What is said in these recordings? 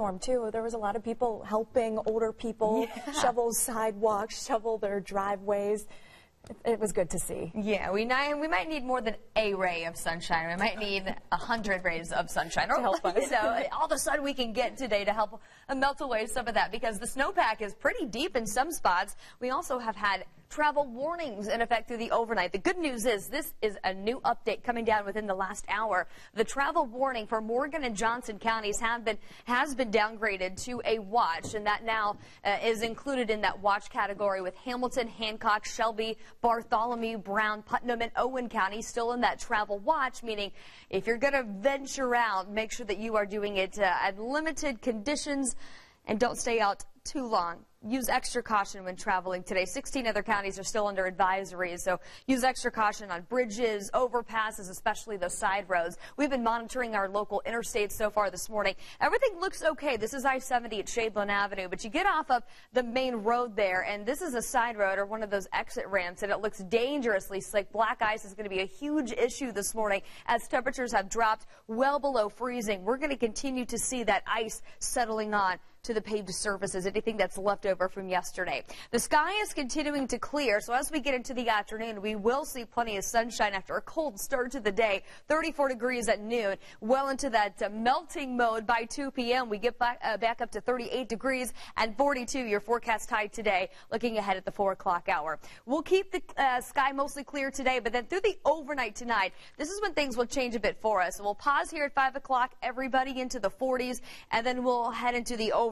thunderstorm, too. There was a lot of people helping older people shovel sidewalks, shovel their driveways. It was good to see. Yeah, we might need more than a ray of sunshine. We might need 100 rays of sunshine to help us. You know, all the sun we can get today to help melt away some of that, because the snowpack is pretty deep in some spots. We also have had travel warnings in effect through the overnight. The good news is this is a new update coming down within the last hour. The travel warning for Morgan and Johnson counties has been downgraded to a watch, and that now is included in that watch category, with Hamilton, Hancock, Shelby, Bartholomew, Brown, Putnam, and Owen counties still in that travel watch, meaning if you're going to venture out, make sure that you are doing it at limited conditions and don't stay out too long. Use extra caution when traveling today. 16 other counties are still under advisories, so use extra caution on bridges, overpasses, especially those side roads. We've been monitoring our local interstates so far this morning. Everything looks okay. This is I-70 at Shadeland Avenue, but you get off of the main road there, and this is a side road or one of those exit ramps, and it looks dangerously slick. Black ice is going to be a huge issue this morning as temperatures have dropped well below freezing. We're going to continue to see that ice settling on to the paved surfaces, anything that's left over from yesterday. The sky is continuing to clear, so as we get into the afternoon, we will see plenty of sunshine after a cold start to the day. 34 degrees at noon, well into that melting mode by 2 p.m. We get back up to 38 degrees and 42, your forecast high today, looking ahead at the 4 o'clock hour. We'll keep the sky mostly clear today, but then through the overnight tonight, this is when things will change a bit for us. We'll pause here at 5 o'clock, everybody into the 40s, and then we'll head into the overnight.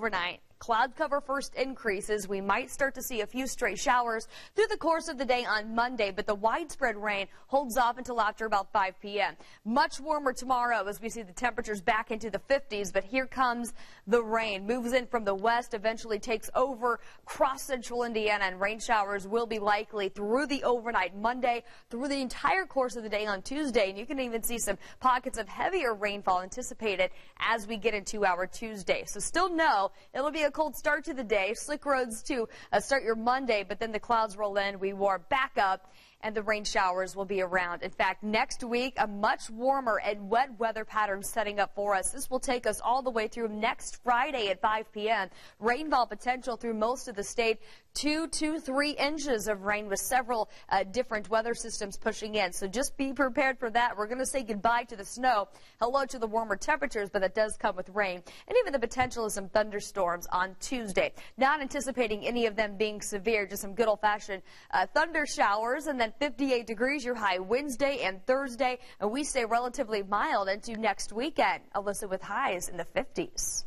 Cloud cover first increases. We might start to see a few stray showers through the course of the day on Monday, but the widespread rain holds off until after about 5 p.m. Much warmer tomorrow as we see the temperatures back into the 50s, but here comes the rain. Moves in from the west, eventually takes over across central Indiana, and rain showers will be likely through the overnight Monday, through the entire course of the day on Tuesday, and you can even see some pockets of heavier rainfall anticipated as we get into our Tuesday. So still no, it'll be a cold start to the day, slick roads to start your Monday, but then the clouds roll in, we warm back up, and the rain showers will be around. In fact, next week, a much warmer and wet weather pattern setting up for us. This will take us all the way through next Friday at 5 p.m. Rainfall potential through most of the state, 2 to 3 inches of rain with several different weather systems pushing in. So just be prepared for that. We're going to say goodbye to the snow, hello to the warmer temperatures, but that does come with rain and even the potential of some thunderstorms on Tuesday. Not anticipating any of them being severe, just some good old-fashioned thunder showers, and then 58 degrees your high Wednesday and Thursday, and we stay relatively mild into next weekend, Alyssa, with highs in the 50s.